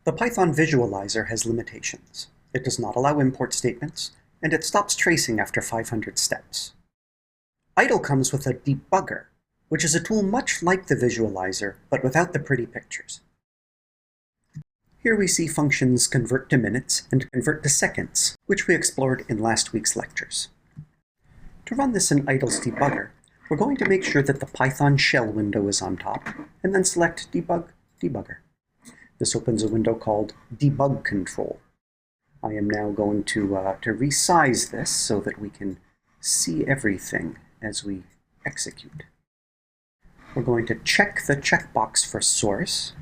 The Python visualizer has limitations. It does not allow import statements, and it stops tracing after 500 steps. Idle comes with a debugger, which is a tool much like the visualizer, but without the pretty pictures. Here we see functions convert to minutes and convert to seconds, which we explored in last week's lectures. To run this in Idle's debugger, we're going to make sure that the Python shell window is on top, and then select Debug, Debugger. This opens a window called Debug Control. I am now going to resize this so that we can see everything as we execute. We're going to check the checkbox for source.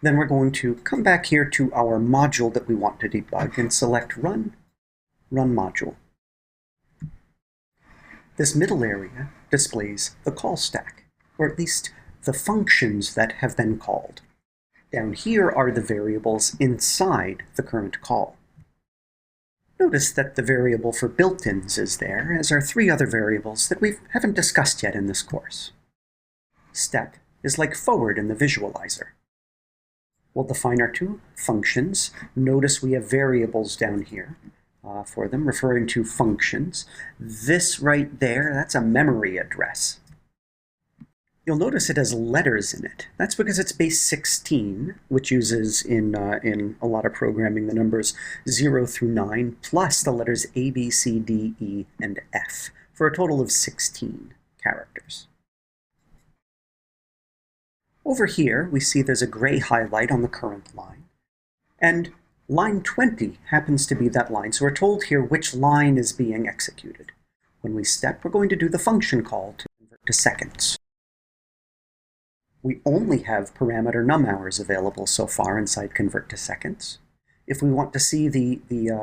Then we're going to come back here to our module that we want to debug and select Run, Run Module. This middle area displays the call stack, or at least the functions that have been called. Down here are the variables inside the current call. Notice that the variable for built-ins is there, as are three other variables that we haven't discussed yet in this course. Step is like forward in the visualizer. We'll define our two functions. Notice we have variables down here for them, referring to functions. This right there, that's a memory address. You'll notice it has letters in it. That's because it's base 16, which uses in a lot of programming the numbers 0 through 9, plus the letters A, B, C, D, E, and F, for a total of 16 characters. Over here, we see there's a gray highlight on the current line, and line 20 happens to be that line, so we're told here which line is being executed. When we step, we're going to do the function call to convert to seconds. We only have parameter num hours available so far inside convert to seconds. If we want to see the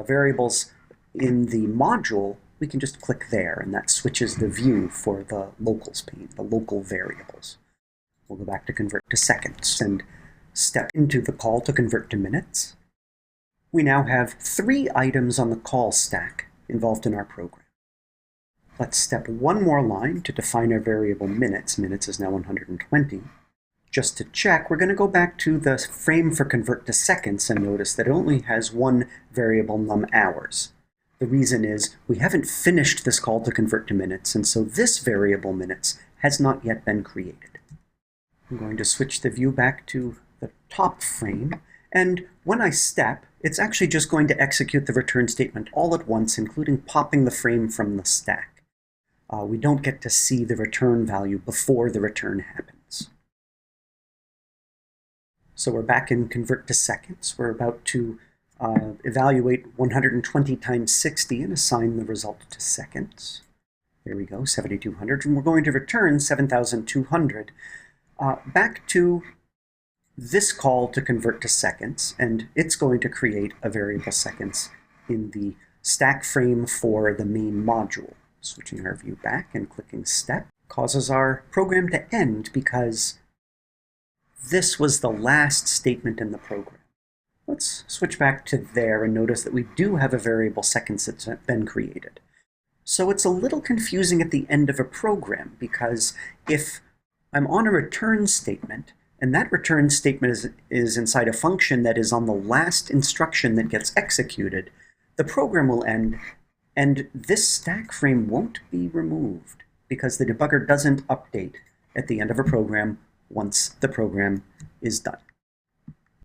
variables in the module, we can just click there, and that switches the view for the locals pane, the local variables. We'll go back to convert to seconds and step into the call to convert to minutes. We now have 3 items on the call stack involved in our program. Let's step one more line to define our variable minutes. Minutes is now 120. Just to check, we're going to go back to the frame for convert to seconds and notice that it only has one variable num hours. The reason is we haven't finished this call to convert to minutes, and so this variable minutes has not yet been created. I'm going to switch the view back to the top frame, and when I step, it's actually just going to execute the return statement all at once, including popping the frame from the stack. We don't get to see the return value before the return happens. So we're back in convert to seconds. We're about to evaluate 120 times 60 and assign the result to seconds. There we go, 7,200, and we're going to return 7,200. Back to this call to convert to seconds, and it's going to create a variable seconds in the stack frame for the main module. Switching our view back and clicking step causes our program to end because this was the last statement in the program. Let's switch back to there and notice that we do have a variable seconds that's been created. So it's a little confusing at the end of a program because if I'm on a return statement, and that return statement is inside a function that is on the last instruction that gets executed, the program will end, and this stack frame won't be removed because the debugger doesn't update at the end of a program once the program is done.